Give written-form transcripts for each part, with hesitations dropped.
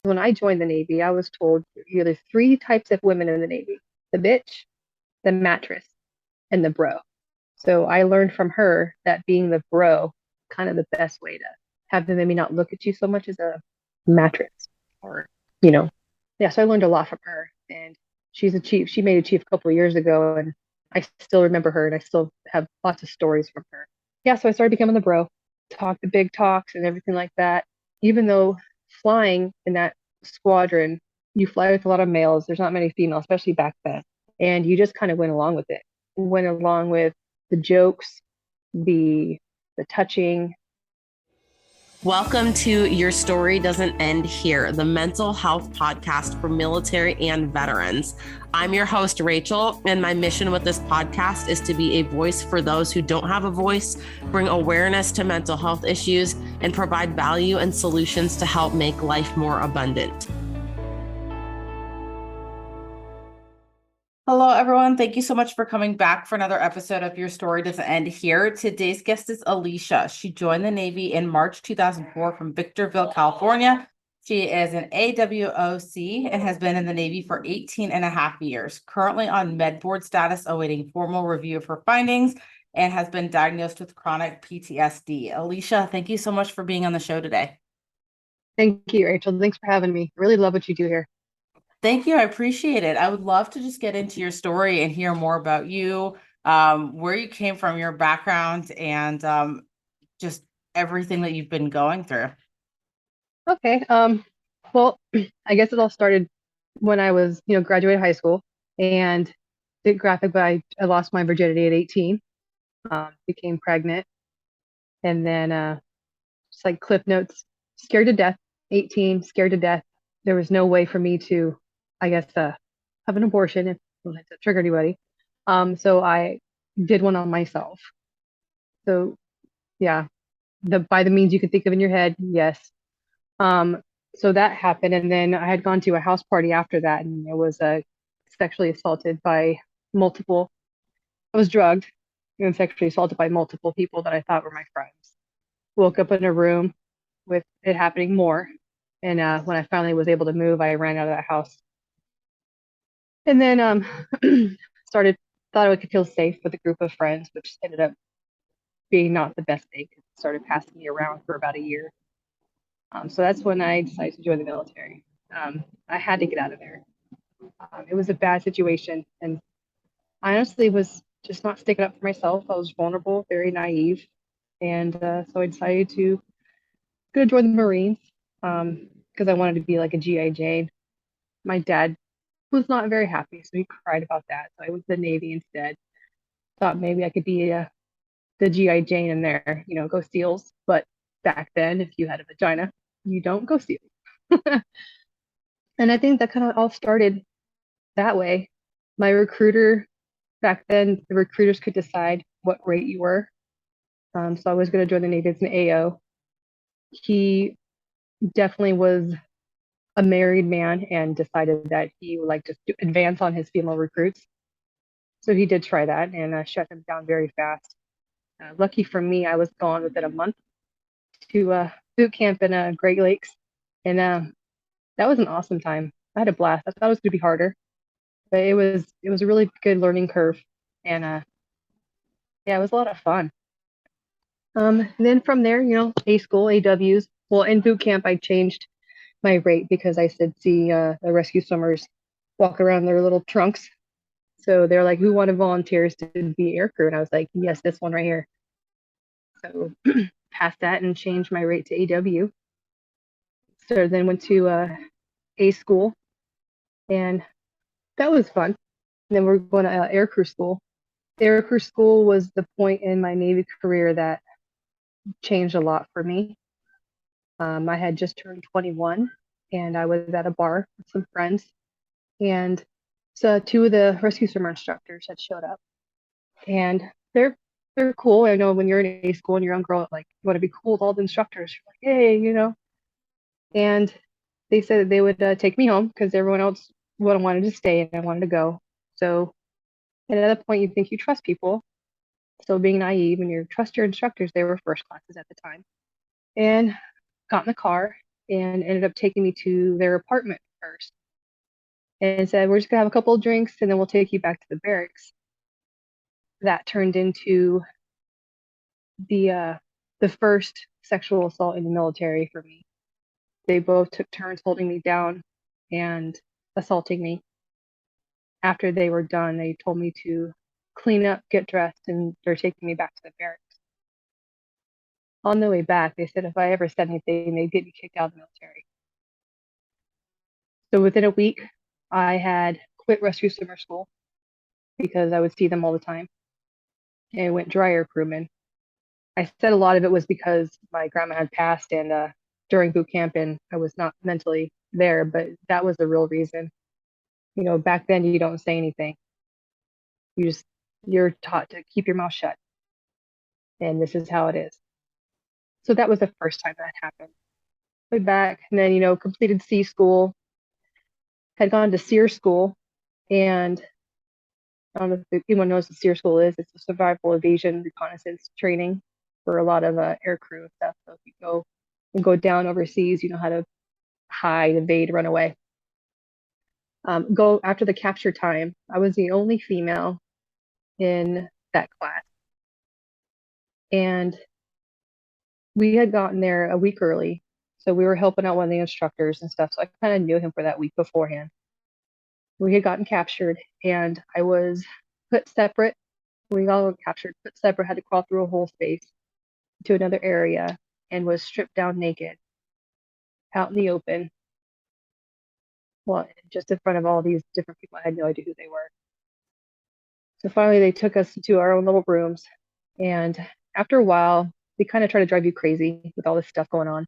when I joined the Navy, I was told there's three types of women in the Navy: the bitch, the mattress, and the bro. So I learned from her that being the bro, kind of the best way to have them maybe not look at you so much as a mattress or, you know, yeah. So I learned a lot from her, and she's a chief. She made a chief a couple of years ago, and I still remember her, and I still have lots of stories from her. Yeah, so I started becoming the bro, talk the big talks and everything like that. Even though flying in that squadron, you fly with a lot of males. There's not many females, especially back then, and you just kind of went along with it. Went along with the jokes, the the touching. Welcome to Your Story Doesn't End Here, the mental health podcast for military and veterans. I'm your host, Rachel, and my mission with this podcast is to be a voice for those who don't have a voice, bring awareness to mental health issues, and provide value and solutions to help make life more abundant. Hello, everyone. Thank you so much for coming back for another episode of Your Story Doesn't End Here. Today's guest is Alicia. She joined the Navy in March 2004 from Victorville, California. She is an AWOC and has been in the Navy for 18 and a half years, currently on med board status, awaiting formal review of her findings, and has been diagnosed with chronic PTSD. Alicia, thank you so much for being on the show today. Thank you, Rachel. Thanks for having me. I really love what you do here. Thank you. I appreciate it. I would love to just get into your story and hear more about you, where you came from, your background, and just everything that you've been going through. Okay. Well, I guess it all started when I was, graduated high school and did graphic, but I lost my virginity at 18, became pregnant, and then just like cliff notes, scared to death, 18, scared to death. There was no way for me to, I guess, have an abortion if I wanted to trigger anybody. So I did one on myself. So yeah, the by the means you can think of in your head, yes. Um, so that happened, and then I had gone to a house party after that, and I was sexually assaulted by multiple. I was drugged and sexually assaulted by multiple people that I thought were my friends. Woke up in a room with it happening more, and when I finally was able to move, I ran out of that house, and then started thought I could feel safe with a group of friends, which ended up being not the best thing. It started passing me around for about a year. So that's when I decided to join the military. I had to get out of there. It was a bad situation, and I honestly was just not sticking up for myself. I was vulnerable, very naive, and so I decided to go join the Marines because I wanted to be like a GI Jane. My dad was not very happy, so he cried about that. So I went to the Navy instead. Thought maybe I could be the GI Jane in there, go SEALs. But back then, if you had a vagina, you don't go SEALs. And I think that kind of all started that way. My recruiter back then, the recruiters could decide what rate you were. So I was going to join the Navy as an AO. He definitely was a married man and decided that he would like to advance on his female recruits. So he did try that and shut him down very fast. Lucky for me, I was gone within a month to boot camp in Great Lakes, and that was an awesome time. I had a blast. I thought it was going to be harder, but it was a really good learning curve, and yeah, it was a lot of fun. Then from there, A school, AWs. Well, in boot camp, I changed my rate because I said see the rescue swimmers walk around their little trunks. So they're like, who want to volunteers to be aircrew? And I was like, yes, this one right here. So passed that and changed my rate to AW. So then went to A school, and that was fun. And then we're going to aircrew school. Aircrew school was the point in my Navy career that changed a lot for me. I had just turned 21, and I was at a bar with some friends, and so two of the rescue swimmer instructors had showed up, and they're cool. I know when you're in A school and you're a young girl, like you want to be cool with all the instructors. You're like, hey. And they said that they would take me home because everyone else wanted to stay and I wanted to go. So at that point, you think you trust people, still being naive, and you trust your instructors. They were first classes at the time, and got in the car and ended up taking me to their apartment first and said, "We're just gonna have a couple of drinks and then we'll take you back to the barracks." That turned into the uh, the first sexual assault in the military for me. They both took turns holding me down and assaulting me. After they were done, they told me to clean up, get dressed, and they're taking me back to the barracks. On the way back, they said if I ever said anything, they'd get me kicked out of the military. So within a week, I had quit rescue swimmer school because I would see them all the time and went dryer crewman. I said a lot of it was because my grandma had passed and during boot camp and I was not mentally there, but that was the real reason. Back then you don't say anything. You're taught to keep your mouth shut, and this is how it is. So that was the first time that happened. Went back and then, completed C school, had gone to SEER school, and I don't know if anyone knows what SEER school is. It's a survival evasion reconnaissance training for a lot of air crew and stuff. So if you go down overseas, you know how to hide, evade, run away. Go after the capture time. I was the only female in that class, and we had gotten there a week early, so we were helping out one of the instructors and stuff. So I kind of knew him for that week beforehand. We had gotten captured, and I was put separate. We all got captured, put separate, had to crawl through a whole space to another area, and was stripped down naked out in the open. Well, just in front of all these different people. I had no idea who they were. So finally, they took us to our own little rooms, and after a while, they kind of try to drive you crazy with all this stuff going on.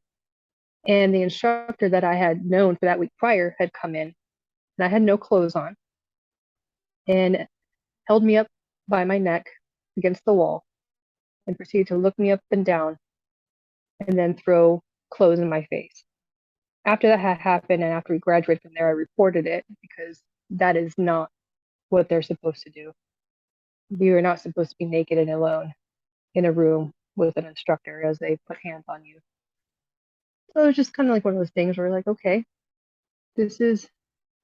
And the instructor that I had known for that week prior had come in, and I had no clothes on, and held me up by my neck against the wall and proceeded to look me up and down and then throw clothes in my face. After that had happened and after we graduated from there, I reported it because that is not what they're supposed to do. You are not supposed to be naked and alone in a room with an instructor as they put hands on you. So it was just kind of like one of those things where like, okay, this is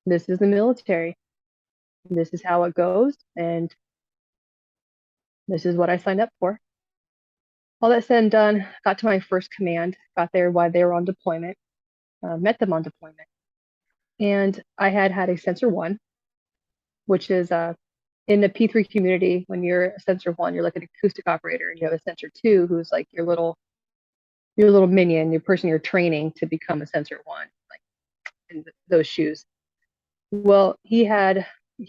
the military. This is how it goes, and this is what I signed up for. All that said and done, got to my first command, got there while they were on deployment, met them on deployment. And I had a sensor one, which is in the P3 community, when you're a sensor one, you're like an acoustic operator, and you have a sensor two who's like your little minion, your person you're training to become a sensor one, like in those shoes. Well, he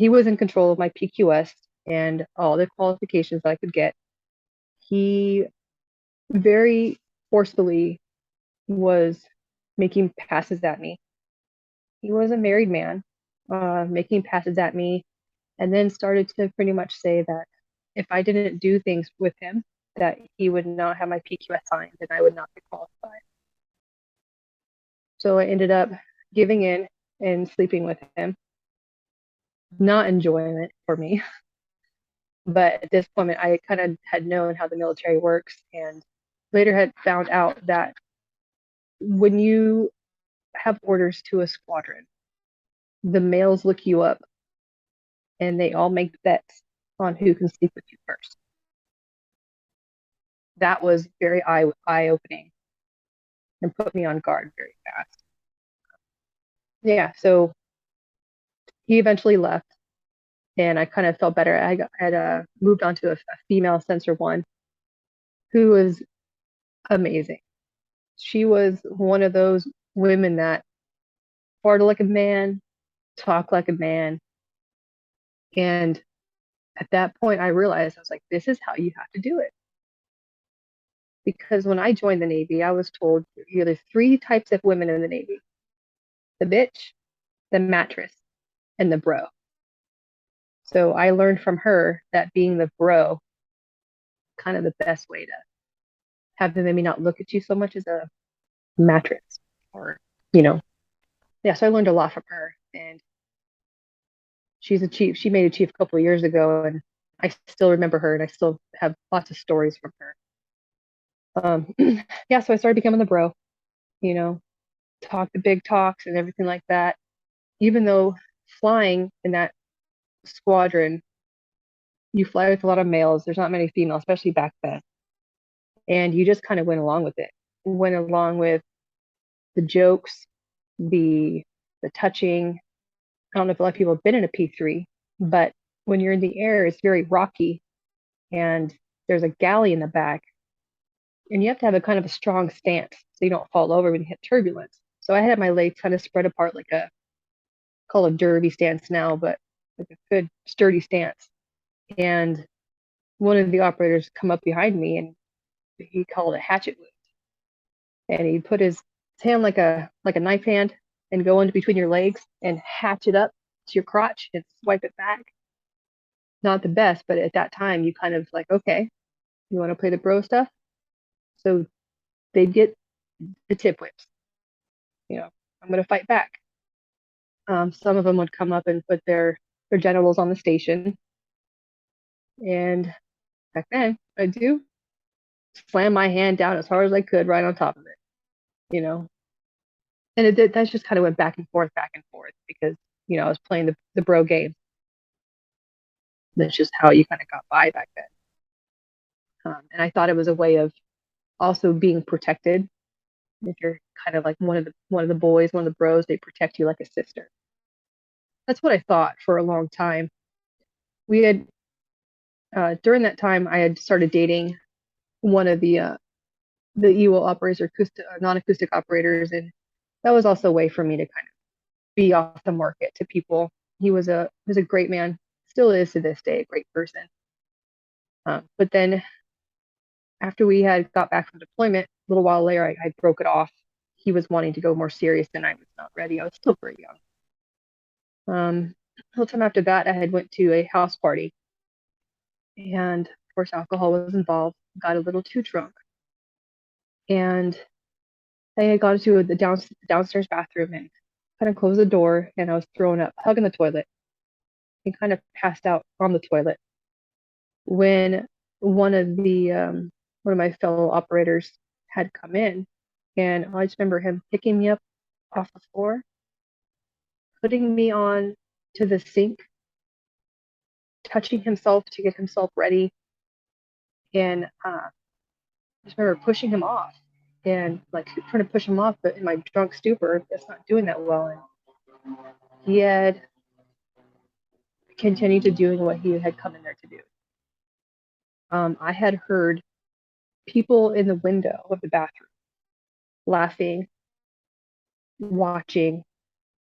was in control of my PQS and all the qualifications that I could get. He very forcefully was making passes at me. He was a married man, making passes at me, and then started to pretty much say that if I didn't do things with him, that he would not have my PQS signed and I would not be qualified. So I ended up giving in and sleeping with him. Not enjoying it for me. But at this point, I kind of had known how the military works and later had found out that when you have orders to a squadron, the males look you up and they all make bets on who can sleep with you first. That was very eye opening and put me on guard very fast. Yeah, so he eventually left and I kind of felt better. I had moved on to a female sensor one who was amazing. She was one of those women that farted like a man, talk like a man. And at that point, I realized I was like, this is how you have to do it. Because when I joined the Navy, I was told there's three types of women in the Navy: the bitch, the mattress, and the bro. So I learned from her that being the bro, kind of the best way to have them maybe not look at you so much as a mattress or, you know. Yeah, so I learned a lot from her. And she's a chief. She made a chief a couple of years ago, and I still remember her, and I still have lots of stories from her. Yeah, so I started becoming the bro, you know, talk the big talks and everything like that. Even though flying in that squadron, you fly with a lot of males, there's not many females, especially back then. And you just kind of went along with it. Went along with the jokes, the the touching. I don't know if a lot of people have been in a P3, but when you're in the air, it's very rocky and there's a galley in the back, and you have to have a kind of a strong stance so you don't fall over when you hit turbulence. So I had my legs kind of spread apart like a called a derby stance now, but like a good sturdy stance. And one of the operators come up behind me and he called it hatchet wound. And he put his hand like a knife hand and go in between your legs and hatch it up to your crotch and swipe it back. Not the best, but at that time you kind of like, okay, you want to play the bro stuff? So they'd get the tip whips. You know, I'm gonna fight back. Some of them would come up and put their genitals on the station, and back then I do slam my hand down as hard as I could right on top of it. You know, and it did, that just kind of went back and forth because I was playing the bro game. That's just how you kind of got by back then. And I thought it was a way of also being protected. If you're kind of like one of the boys, one of the bros, they protect you like a sister. That's what I thought for a long time. We had during that time I had started dating one of the EWO operators or non-acoustic operators, and that was also a way for me to kind of be off the market to people. He was a great man, still is to this day, a great person. But then after we had got back from deployment, a little while later, I broke it off. He was wanting to go more serious, and I was not ready. I was still very young. A little time after that, I had went to a house party, and of course, alcohol was involved. Got a little too drunk, and I had gone to the downstairs bathroom and kind of closed the door, and I was throwing up, hugging the toilet, and kind of passed out on the toilet when one of the one of my fellow operators had come in, and I just remember him picking me up off the floor, putting me on to the sink, touching himself to get himself ready, and I just remember pushing him off and like trying to push him off, but in my drunk stupor, that's not doing that well. And he had continued to doing what he had come in there to do. I had heard people in the window of the bathroom laughing, watching,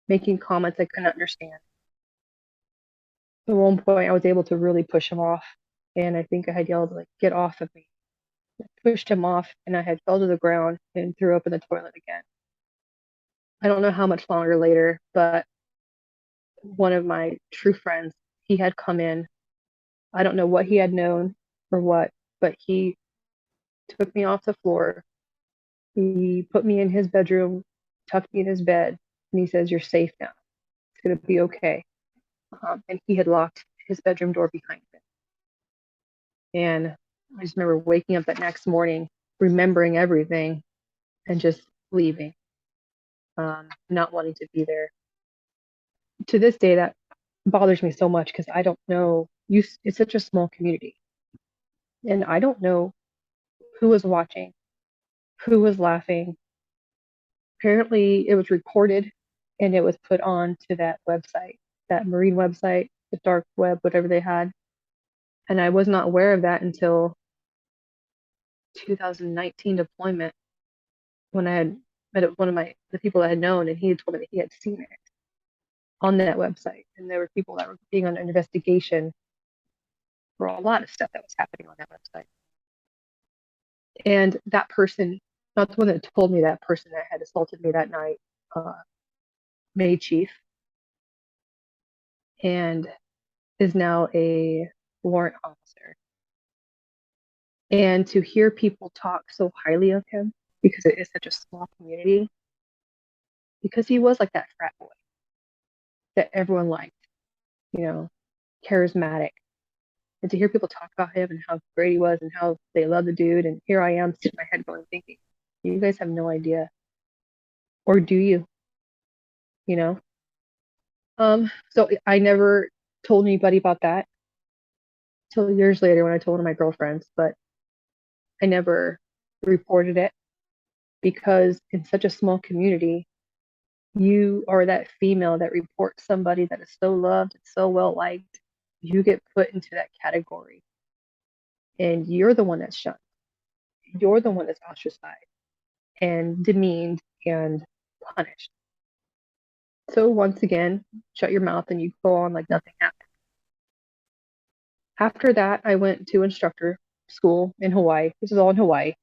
making comments I couldn't understand. At one point, I was able to really push him off, and I think I had yelled like, "Get off of me!" I pushed him off, and I had fell to the ground and threw up in the toilet again. I don't know how much longer later, but one of my true friends, he had come in. I don't know what he had known or what, but he took me off the floor. He put me in his bedroom, tucked me in his bed, and he says, "You're safe now. It's gonna be okay." And he had locked his bedroom door behind him. And I just remember waking up that next morning, remembering everything, and just leaving, not wanting to be there. To this day, that bothers me so much because I don't know. It's such a small community, and I don't know who was watching, who was laughing. Apparently, it was recorded and it was put on to that website, that Marine website, the dark web, whatever they had. And I was not aware of that until 2019 deployment when I had met one of the people I had known, and he had told me that he had seen it on that website. And there were people that were being under investigation for a lot of stuff that was happening on that website. And that person, not the one that told me, that person that had assaulted me that night, made chief and is now a warrant officer. And to hear people talk so highly of him because it is such a small community, because he was like that frat boy that everyone liked, you know, charismatic. And to hear people talk about him and how great he was and how they loved the dude, and here I am sitting in my head going, thinking, you guys have no idea Or do you, you know? So I never told anybody about that till years later when I told one of my girlfriends, but I never reported it because in such a small community, you are that female that reports somebody that is so loved and so well liked, you get put into that category and you're the one that's shunned. You're the one that's ostracized and demeaned and punished. So once again, shut your mouth and you go on like nothing happened. After that, I went to instructor school in Hawaii. This is all in Hawaii.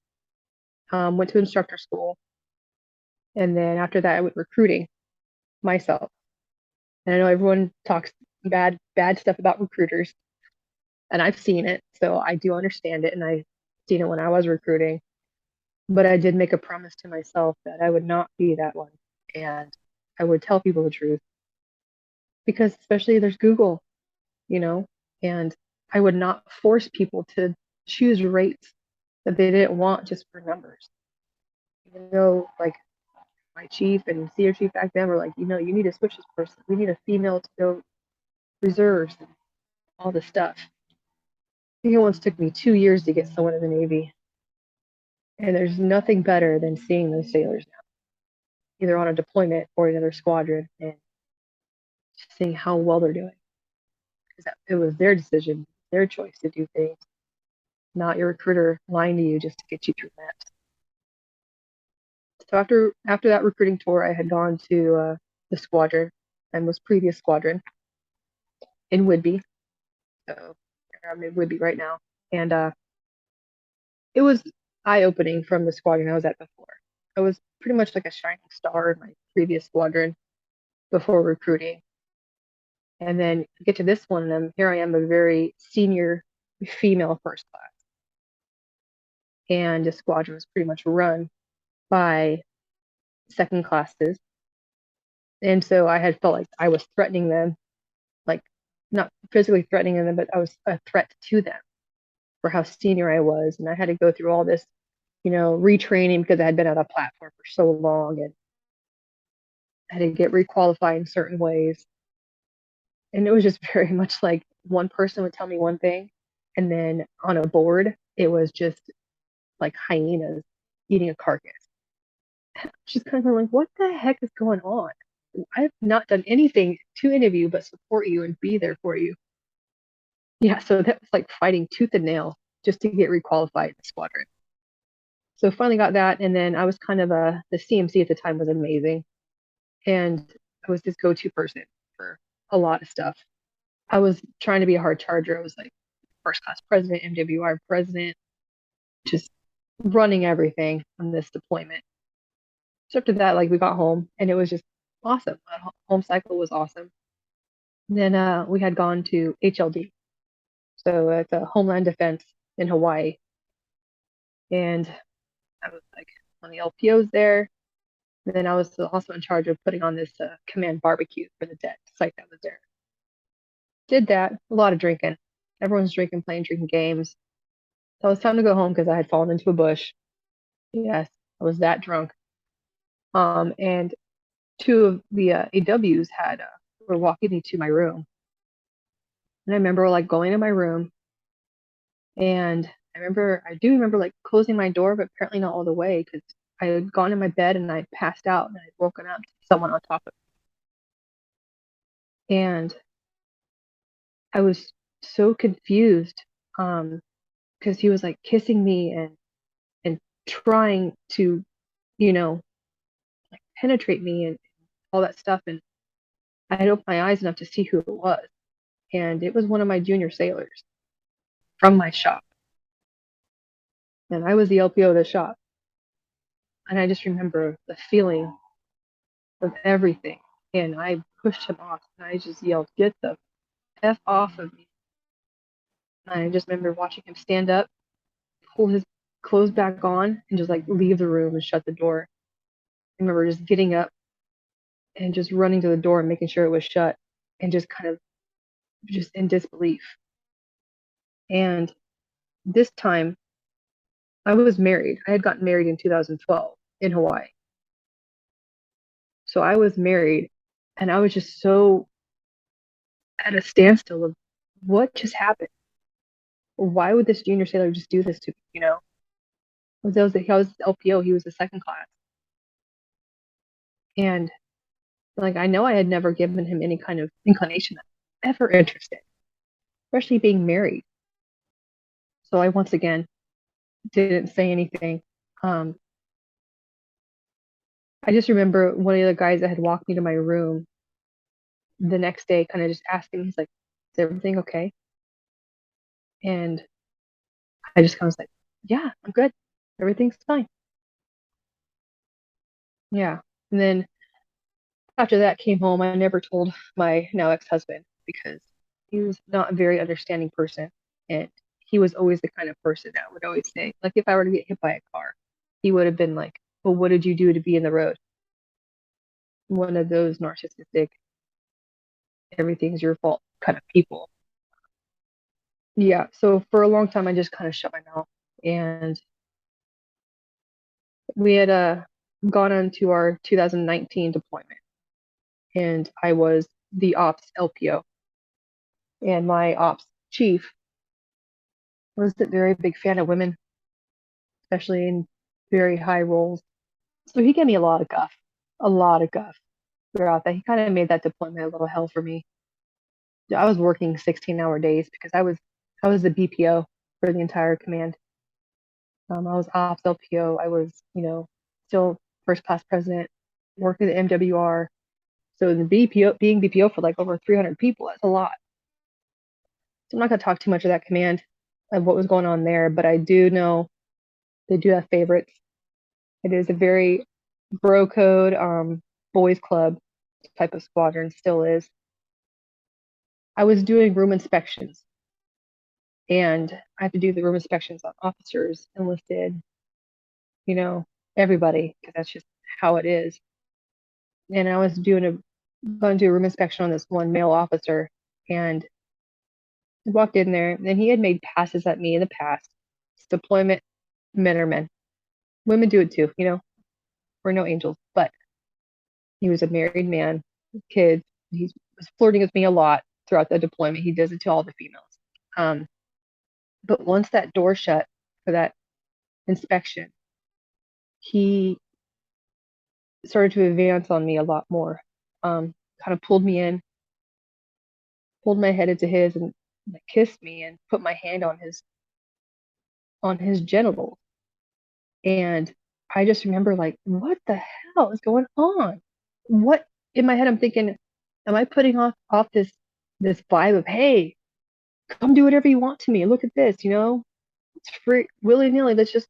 Went to instructor school. And then after that, I went recruiting myself. And I know everyone talks bad stuff about recruiters, and I've seen it, so I do understand it, and I've seen it when I was recruiting. But I did make a promise to myself that I would not be that one, and I would tell people the truth because especially there's Google, you know, and I would not force people to choose rates that they didn't want just for numbers. You know, like my chief and senior chief back then were like, you need to switch this person. We need a female to go reserves and all this stuff. I think it once took me 2 years to get someone in the Navy. And there's nothing better than seeing those sailors now, either on a deployment or another squadron, and seeing how well they're doing. Because it was their decision, their choice to do things, not your recruiter lying to you just to get you through that. So after that recruiting tour, I had gone to the squadron and was previous squadron in Whidbey. So I'm in Whidbey right now, and it was eye-opening from the squadron I was at before. I was pretty much like a shining star in my previous squadron before recruiting. And then get to this one, and here I am, a very senior female first class. And the squadron was pretty much run by second classes. And so I had felt like I was threatening them, like not physically threatening them, but I was a threat to them for how senior I was. And I had to go through all this, retraining because I had been on a platform for so long and I had to get requalified in certain ways. And it was just very much like one person would tell me one thing, and then on a board, it was just like hyenas eating a carcass. She's kind of like, what the heck is going on? I've not done anything to any of you but support you and be there for you. Yeah, so that was like fighting tooth and nail just to get requalified in the squadron. So finally got that, and then I was kind of the CMC at the time was amazing, and I was this go-to person for a lot of stuff. I was trying to be a hard charger. I was like first class president, MWR president, just running everything on this deployment. So after that, like we got home and it was just awesome. The home cycle was awesome. And then we had gone to HLD. So it's a Homeland Defense in Hawaii. And I was like on the LPOs there. And then I was also in charge of putting on this command barbecue for the dead site that was there. Did that, a lot of drinking. Everyone's drinking, playing drinking games. So it was time to go home because I had fallen into a bush. Yes, I was that drunk. And two of the AWs were walking me to my room, and I remember like going in my room, and I do remember like closing my door, but apparently not all the way because I had gone in my bed and I passed out and I had woken up to someone on top of me, and I was so confused, because he was like kissing me and trying to, you know, like penetrate me and all that stuff, and I had opened my eyes enough to see who it was, and it was one of my junior sailors from my shop. And I was the LPO of the shop. And I just remember the feeling of everything. And I pushed him off and I just yelled, "Get the F off of me." And I just remember watching him stand up, pull his clothes back on, and just like leave the room and shut the door. I remember just getting up and just running to the door and making sure it was shut and just kind of just in disbelief. And this time I was married. I had gotten married in 2012 in Hawaii. So I was married and I was just so at a standstill of what just happened? Why would this junior sailor just do this to me? He was LPO, he was the second class. And like I know I had never given him any kind of inclination that I'm ever interested, especially being married. So I once again didn't say anything. Um, I just remember one of the guys that had walked me to my room the next day kind of just asking me, he's like, is everything okay? And I just kind of was like, yeah, I'm good. Everything's fine. Yeah. And then after that came home, I never told my now ex-husband because he was not a very understanding person. And he was always the kind of person that would always say, like, if I were to get hit by a car, he would have been like, well, what did you do to be in the road? One of those narcissistic, everything's your fault kind of people. Yeah. So for a long time, I just kind of shut my mouth. And we had gone on to our 2019 deployment, and I was the ops LPO. And my ops chief was a very big fan of women, especially in very high roles. So he gave me a lot of guff throughout that. He kind of made that deployment a little hell for me. I was working 16-hour days because I was the BPO for the entire command. I was ops LPO. I was, still first class president, working at MWR. So the BPO being BPO for like over 300 people, that's a lot. So I'm not gonna talk too much of that command of what was going on there, but I do know they do have favorites. It is a very bro code, boys club type of squadron, still is. I was doing room inspections, and I have to do the room inspections on officers, enlisted, you know, everybody, because that's just how it is. And I was going to do a room inspection on this one male officer, and I walked in there, and he had made passes at me in the past. It's deployment, men are men. Women do it too, we're no angels, but he was a married man, kids. He was flirting with me a lot throughout the deployment. He does it to all the females. Um, but once that door shut for that inspection, he started to advance on me a lot more. Kind of pulled me in, pulled my head into his, and kissed me and put my hand on his genitals. And I just remember like, what the hell is going on? What in my head I'm thinking, am I putting off this vibe of, hey, come do whatever you want to me. Look at this, it's free, willy nilly. Let's just,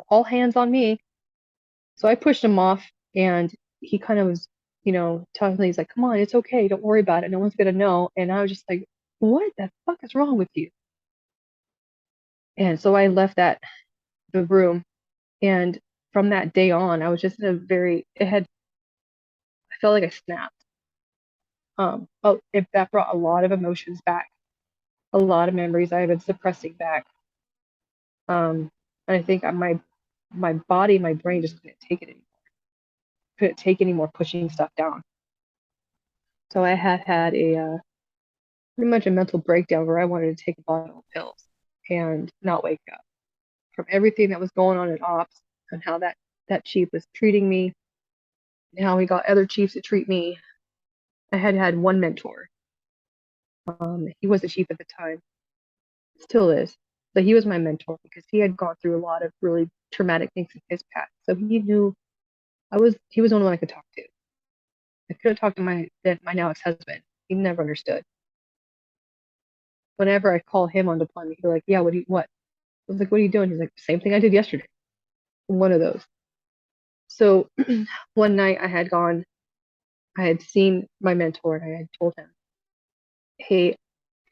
all hands on me. So I pushed him off, and he kind of was, telling me, he's like, come on, it's okay. Don't worry about it. No one's gonna know. And I was just like, what the fuck is wrong with you? And so I left the room. And from that day on, I was just in I felt like I snapped. That brought a lot of emotions back, a lot of memories I had been suppressing back. And I think my body, my brain just couldn't take it anymore. Couldn't take any more pushing stuff down. So I had a pretty much a mental breakdown where I wanted to take a bottle of pills and not wake up from everything that was going on in ops and how that chief was treating me and how he got other chiefs to treat me. I had one mentor. He was the chief at the time, still is, but he was my mentor because he had gone through a lot of really traumatic things in his past. So he knew he was the only one I could talk to. I couldn't talk to my now ex-husband. He never understood. Whenever I call him on deployment, he's like, yeah, what? I was like, what are you doing? He's like, same thing I did yesterday. One of those. So one night I had seen my mentor and I had told him, hey,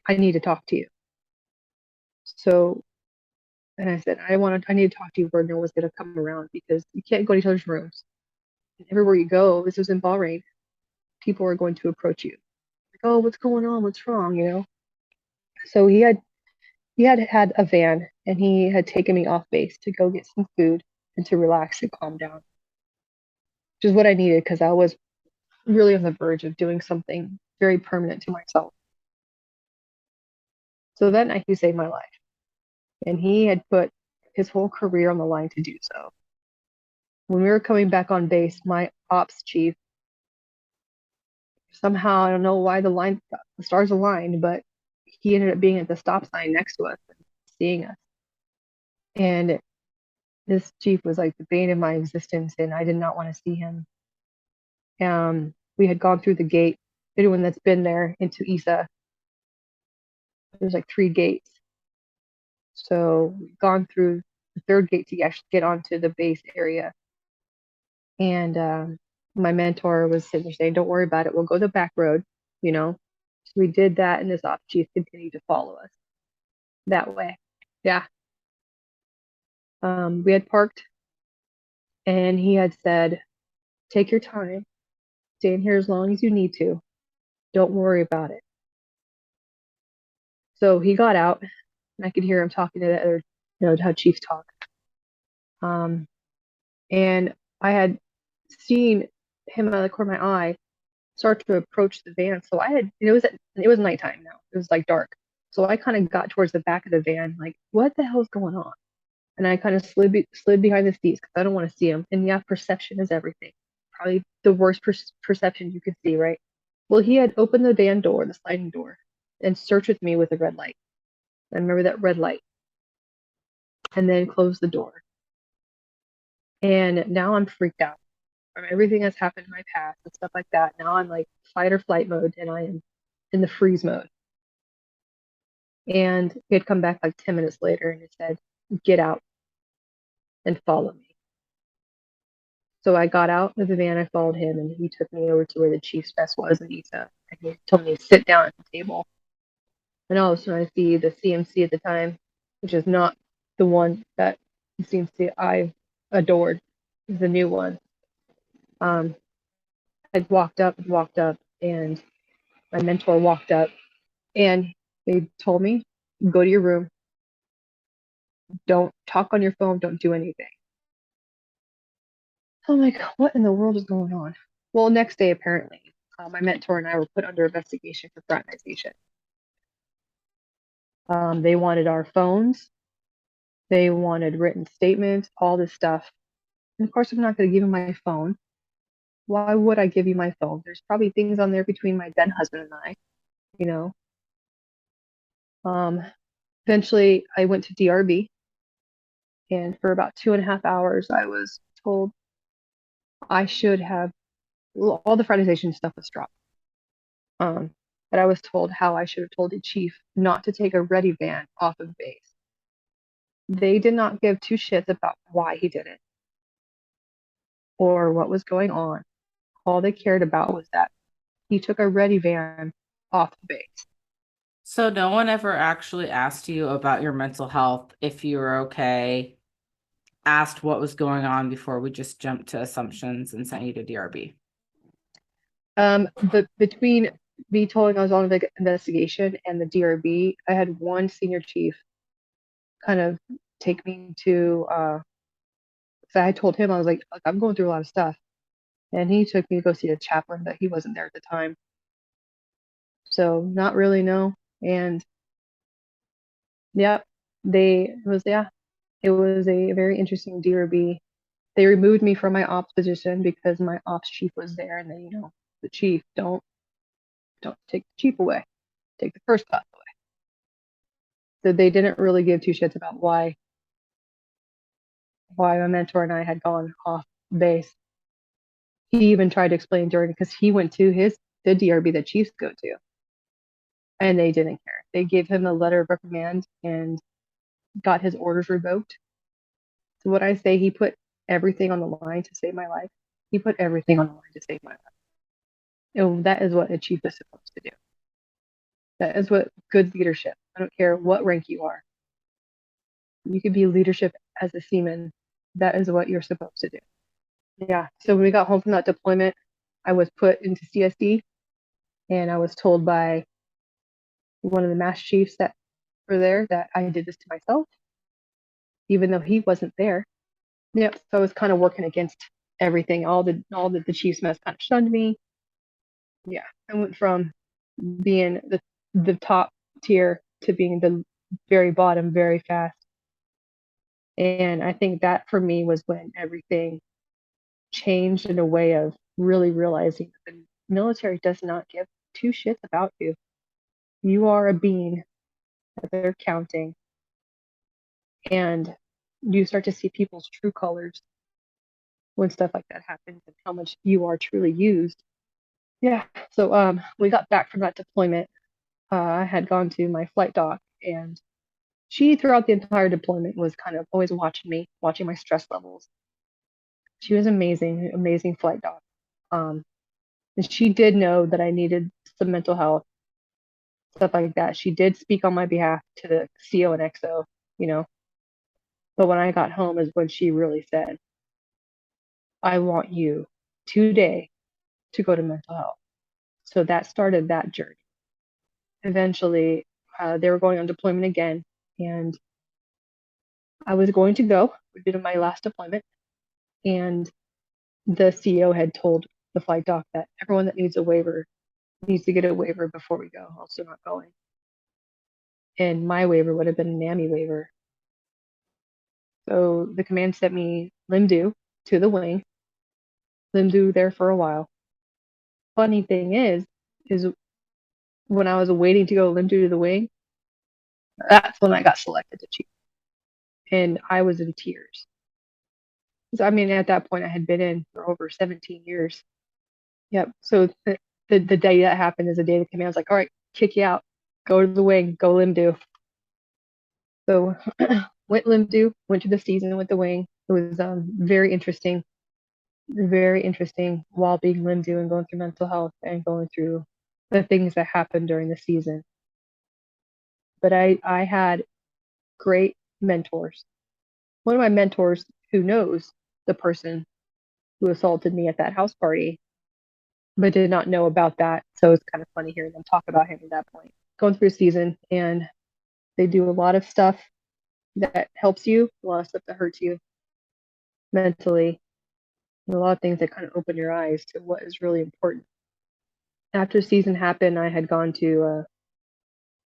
I need to talk to you. So, and I said, I need to talk to you where no one's going to come around because you can't go to each other's rooms. And everywhere you go, this was in Bahrain, people are going to approach you. Like, oh, what's going on? What's wrong? So he had a van and he had taken me off base to go get some food and to relax and calm down, which is what I needed because I was really on the verge of doing something very permanent to myself. So that night he saved my life. And he had put his whole career on the line to do so. When we were coming back on base, my ops chief, somehow, I don't know why the stars aligned, but he ended up being at the stop sign next to us and seeing us. And this chief was like the bane of my existence, and I did not want to see him. We had gone through the gate. Anyone that's been there into ISA, there's like 3 gates. So we've gone through the third gate to actually get onto the base area. And my mentor was sitting there saying, "Don't worry about it. We'll go the back road, you know." So we did that, and this op chief continued to follow us that way. Yeah. We had parked, and he had said, "Take your time. Stay in here as long as you need to. Don't worry about it." So he got out, and I could hear him talking to the other, how chiefs talk. And I had seen him out of the corner of my eye start to approach the van. So it was nighttime now. It was like dark. So I kind of got towards the back of the van, like, what the hell's going on? And I kind of slid behind the seats because I don't want to see him. And yeah, perception is everything. Probably the worst perception you could see, right? Well, he had opened the van door, the sliding door, and searched with me with a red light. I remember that red light. And then closed the door. And now I'm freaked out from everything that's happened in my past and stuff like that. Now I'm like fight or flight mode, and I am in the freeze mode. And he had come back like 10 minutes later and he said, "Get out and follow me." So I got out of the van, I followed him, and he took me over to where the chief's desk was in ISA. And he told me to sit down at the table. And all of a sudden I see the CMC at the time, which is not the one that the CMC I adored, the new one. I walked up, and my mentor walked up, and they told me, "Go to your room. Don't talk on your phone. Don't do anything." So I'm like, what in the world is going on? Well, next day, apparently, my mentor and I were put under investigation for fraternization. They wanted our phones. They wanted written statements, all this stuff. And of course, I'm not going to give him my phone. Why would I give you my phone? There's probably things on there between my then husband and I, you know. Um, Eventually, I went to DRB, and for about 2.5 hours, I was told I should have, well, all the fraternization stuff was dropped. But I was told how I should have told the chief not to take a ready van off of base. They did not give two shits about why he did it or what was going on. All they cared about was that he took a ready van off the base. So no one ever actually asked you about your mental health, if you were okay, asked what was going on before we just jumped to assumptions and sent you to DRB. But between me telling I was on the investigation and the DRB, I had one senior chief kind of take me to, so I told him, I was like, I'm going through a lot of stuff. And he took me to go see a chaplain, but he wasn't there at the time. So not really, no. And yeah, it was a very interesting DRB. They removed me from my ops position because my ops chief was there, and then the chief don't take the chief away, take the first class away. So they didn't really give two shits about why my mentor and I had gone off base. He even tried to explain during because he went to the DRB that chiefs go to, and they didn't care. They gave him a letter of reprimand and got his orders revoked. So what I say, he put everything on the line to save my life. He put everything on the line to save my life. And that is what a chief is supposed to do. That is what good leadership. I don't care what rank you are. You could be leadership as a seaman. That is what you're supposed to do. Yeah. So when we got home from that deployment, I was put into CSD, and I was told by one of the mass chiefs that were there that I did this to myself, even though he wasn't there. Yep. So I was kind of working against everything. All the chiefs mess kind of shunned me. Yeah, I went from being the top tier to being the very bottom very fast. And I think that for me was when everything changed in a way of really realizing that the military does not give two shits about you. You are a being that they're counting, and you start to see people's true colors when stuff like that happens and how much you are truly used. Yeah. So we got back from that deployment. I had gone to my flight doc, and she throughout the entire deployment was kind of always watching me, watching my stress levels. She was amazing, amazing flight doc. Um, and she did know that I needed some mental health, stuff like that. She did speak on my behalf to the CO and XO, you know. But when I got home is when she really said, I want you today to go to mental health. So that started that journey. Eventually, they were going on deployment again, and I was going to go. We did my last deployment, and the CEO had told the flight doc that everyone that needs a waiver needs to get a waiver before we go, else they're not going. And my waiver would have been a NAMI waiver. So the command sent me Limdu to the wing, Limdu there for a while. Funny thing is when I was waiting to go Limdu to the wing, that's when I got selected to chief. And I was in tears. So, I mean, at that point, I had been in for over 17 years. Yep. So the day that happened is the day the command was like, all right, kick you out, go to the wing, go Limdu. So went Limdu, went to the season with the wing. It was very interesting while being Limdu and going through mental health and going through the things that happened during the season. But I had great mentors. One of my mentors who knows the person who assaulted me at that house party, but did not know about that. So it's kind of funny hearing them talk about him at that point. Going through a season, and they do a lot of stuff that helps you, a lot of stuff that hurts you mentally, and a lot of things that kind of open your eyes to what is really important. After the season happened, I had gone to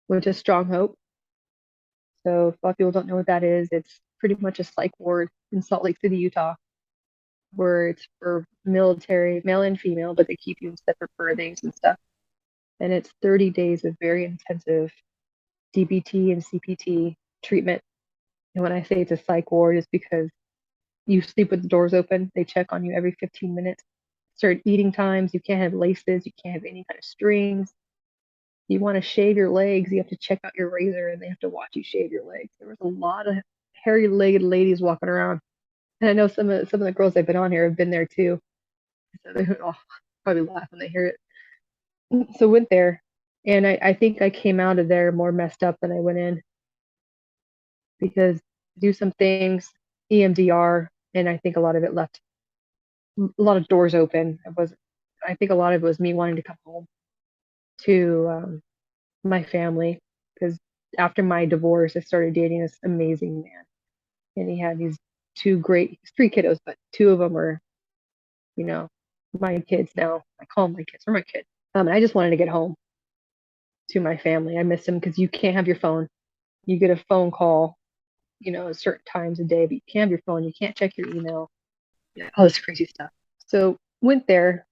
went to Strong Hope. So if a lot of people don't know what that is, it's pretty much a psych ward in Salt Lake City, Utah, where it's for military, male and female, but they keep you in separate berthings and stuff. And it's 30 days of very intensive DBT and CPT treatment. And when I say it's a psych ward, it's because you sleep with the doors open. They check on you every 15 minutes. Certain eating times, you can't have laces, you can't have any kind of strings. You want to shave your legs, you have to check out your razor and they have to watch you shave your legs. There was a lot of hairy-legged ladies walking around. And I know some of the girls that have been on here have been there too. So they oh, probably laugh when they hear it. So went there, and I think I came out of there more messed up than I went in because do some things, EMDR, and I think a lot of it left a lot of doors open. I think a lot of it was me wanting to come home to my family because after my divorce, I started dating this amazing man, and he had these three kiddos, but two of them are, you know, my kids now. I call them my kids, they're my kids. And I just wanted to get home to my family. I miss them because you can't have your phone. You get a phone call, at certain times a day, but you can't have your phone. You can't check your email. All this crazy stuff. So went there,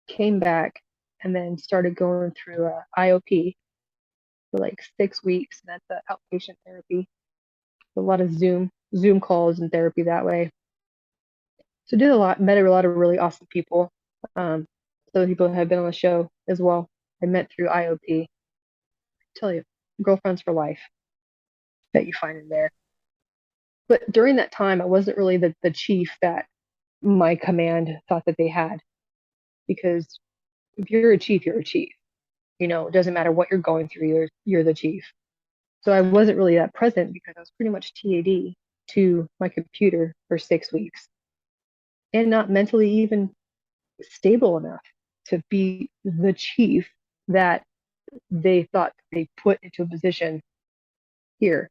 came back, and then started going through IOP for like 6 weeks. That's outpatient therapy. A lot of Zoom calls and therapy that way. So did a lot, met a lot of really awesome people. Um, so people have been on the show as well. I met through IOP. I tell you, girlfriends for life that you find in there. But during that time, I wasn't really the chief that my command thought that they had because if you're a chief, you're a chief. It doesn't matter what you're going through, you're the chief. So I wasn't really that present because I was pretty much TAD to my computer for 6 weeks and not mentally even stable enough to be the chief that they thought they put into a position here.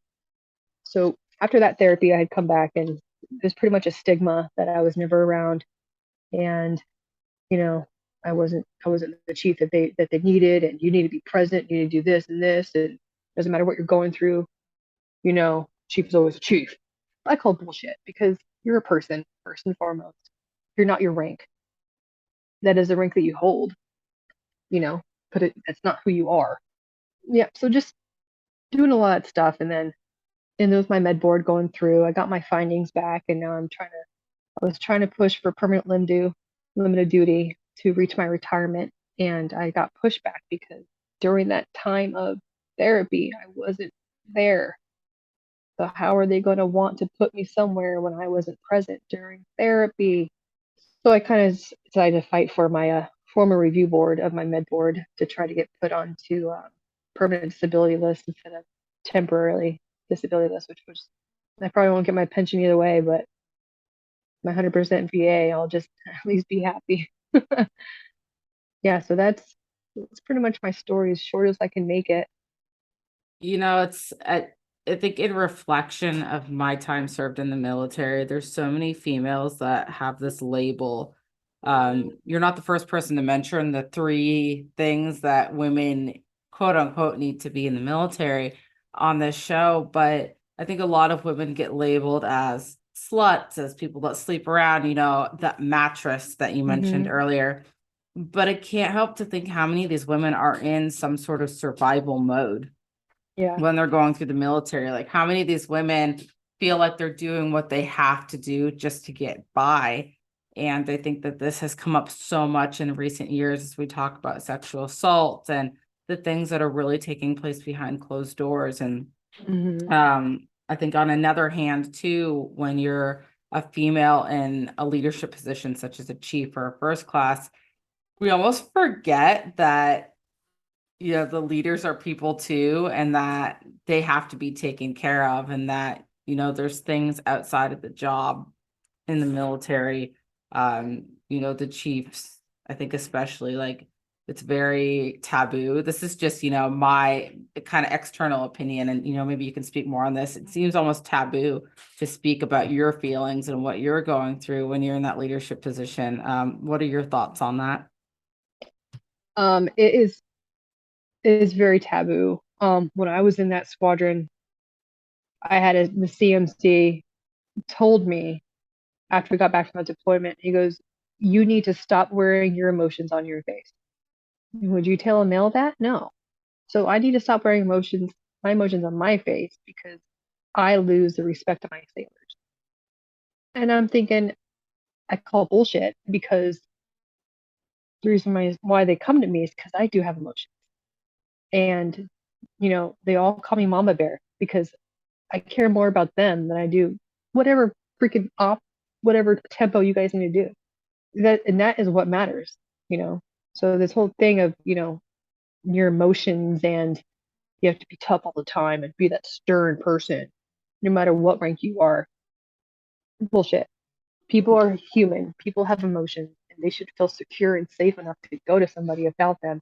So after that therapy, I had come back and it was pretty much a stigma that I was never around. And, I wasn't the chief that they needed, and you need to be present, you need to do this and this, and it doesn't matter what you're going through, chief is always chief. I call bullshit because you're a person, first and foremost. You're not your rank. That is the rank that you hold, you know, but that's not who you are. Yeah, so just doing a lot of stuff, and there was my med board going through. I got my findings back, and now I was trying to push for permanent limited duty to reach my retirement, and I got pushback because during that time of therapy, I wasn't there. So how are they going to want to put me somewhere when I wasn't present during therapy? So I kind of decided to fight for my former review board of my med board to try to get put onto permanent disability list instead of temporarily disability list, which I probably won't get my pension either way, but my 100% VA, I'll just at least be happy. Yeah, so that's pretty much my story, as short as I can make it. I think in reflection of my time served in the military, there's so many females that have this label. You're not the first person to mention the three things that women, quote unquote, need to be in the military on this show, but I think a lot of women get labeled as sluts, as people that sleep around, that mattress that you mentioned Hmm. earlier. But I can't help to think how many of these women are in some sort of survival mode Yeah. when they're going through the military. Like, how many of these women feel like they're doing what they have to do just to get by? And I think that this has come up so much in recent years as we talk about sexual assault and the things that are really taking place behind closed doors. And Hmm. I think on another hand, too, when you're a female in a leadership position, such as a chief or a first class, we almost forget that the leaders are people too, and that they have to be taken care of, and that there's things outside of the job in the military. The chiefs, I think, especially, like, it's very taboo. This is just my kind of external opinion, and maybe you can speak more on this. It seems almost taboo to speak about your feelings and what you're going through when you're in that leadership position. What are your thoughts on that? It is very taboo. When I was in that squadron, the CMC told me after we got back from the deployment, he goes, "You need to stop wearing your emotions on your face." Would you tell a male that? No. So I need to stop wearing my emotions on my face because I lose the respect of my sailors. And I'm thinking, I call bullshit because the reason why they come to me is because I do have emotions. And, they all call me Mama Bear because I care more about them than I do whatever freaking whatever tempo you guys need to do. That is what matters, you know. So this whole thing of, your emotions and you have to be tough all the time and be that stern person, no matter what rank you are. Bullshit. People are human. People have emotions, and they should feel secure and safe enough to go to somebody about them.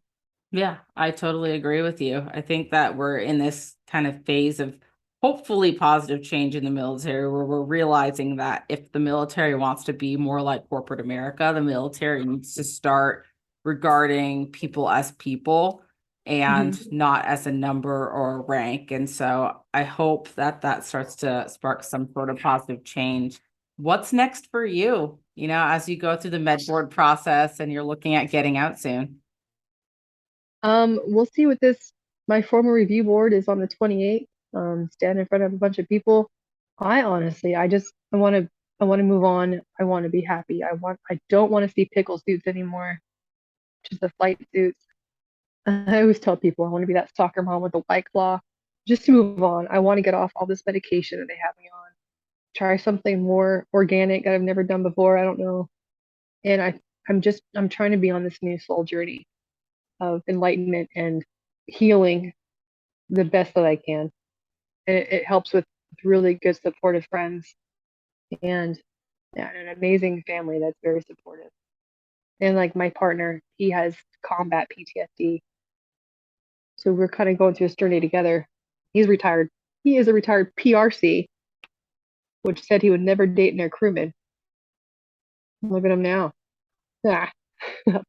Yeah, I totally agree with you. I think that we're in this kind of phase of hopefully positive change in the military where we're realizing that if the military wants to be more like corporate America, the military needs to start regarding people as people Hmm. and not as a number or a rank. And so I hope that that starts to spark some sort of positive change. What's next for you, as you go through the med board process and you're looking at getting out soon? We'll see what this. My former review board is on the 28th. Stand in front of a bunch of people. I honestly, I want to move on. I want to be happy. I don't want to see pickle suits anymore. Just the flight suits. I always tell people I want to be that soccer mom with the white claw. Just to move on. I want to get off all this medication that they have me on. Try something more organic that I've never done before. I don't know. And I'm trying to be on this new soul journey of enlightenment and healing the best that I can. It helps with really good supportive friends and, yeah, an amazing family that's very supportive. And like my partner, he has combat PTSD. So we're kind of going through this journey together. He's retired. He is a retired PRC, which said he would never date an air crewman. Look at him now. Ah.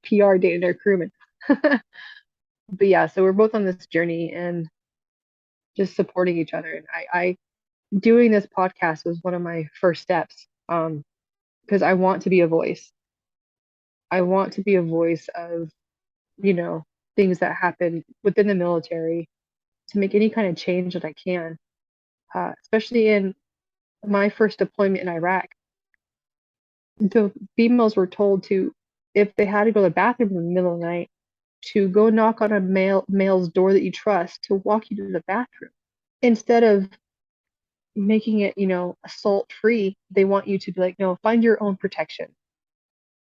PR dating our crewmen. But yeah, so we're both on this journey and just supporting each other. And I doing this podcast was one of my first steps. Because I want to be a voice. I want to be a voice of, you know, things that happen within the military to make any kind of change that I can. Especially in my first deployment in Iraq, the females were told to, if they had to go to the bathroom in the middle of the night, to go knock on a male's door that you trust to walk you to the bathroom. Instead of making it, assault free, they want you to be like, no, find your own protection.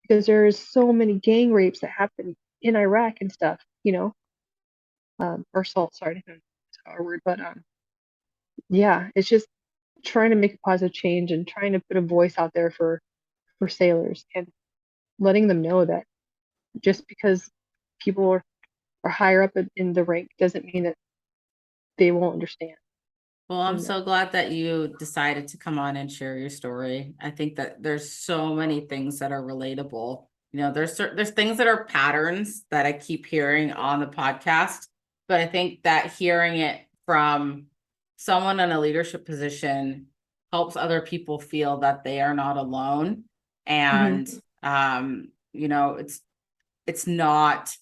Because there's so many gang rapes that happen in Iraq and stuff, or assault, sorry, that's our word, but yeah, it's just trying to make a positive change and trying to put a voice out there for sailors and letting them know that just because people are higher up in the rank doesn't mean that they won't understand. Well, I'm so glad that you decided to come on and share your story. I think that there's so many things that are relatable. There's things that are patterns that I keep hearing on the podcast, but I think that hearing it from someone in a leadership position helps other people feel that they are not alone. And it's not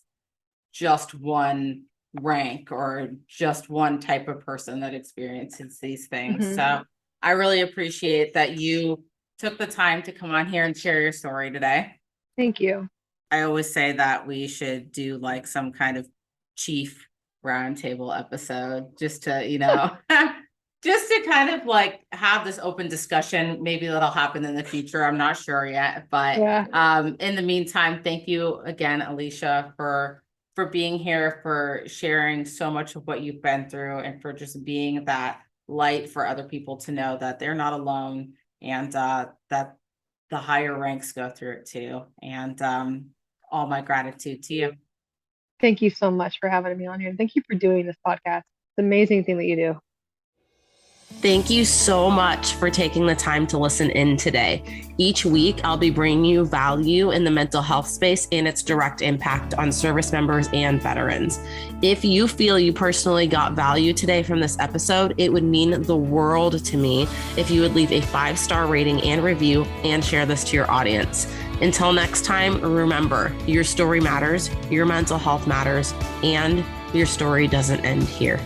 just one rank or just one type of person that experiences these things. So I really appreciate that you took the time to come on here and share your story today. Thank you. I always say that we should do like some kind of chief roundtable episode just to, just to kind of like have this open discussion. Maybe that'll happen in the future. I'm not sure yet, but in the meantime, thank you again, Alicia, for being here, for sharing so much of what you've been through, and for just being that light for other people to know that they're not alone, and that the higher ranks go through it too. And all my gratitude to you. Thank you so much for having me on here. Thank you for doing this podcast. It's an amazing thing that you do. Thank you so much for taking the time to listen in today. Each week, I'll be bringing you value in the mental health space and its direct impact on service members and veterans. If you feel you personally got value today from this episode, it would mean the world to me if you would leave a 5-star rating and review and share this to your audience. Until next time, remember, your story matters, your mental health matters, and your story doesn't end here.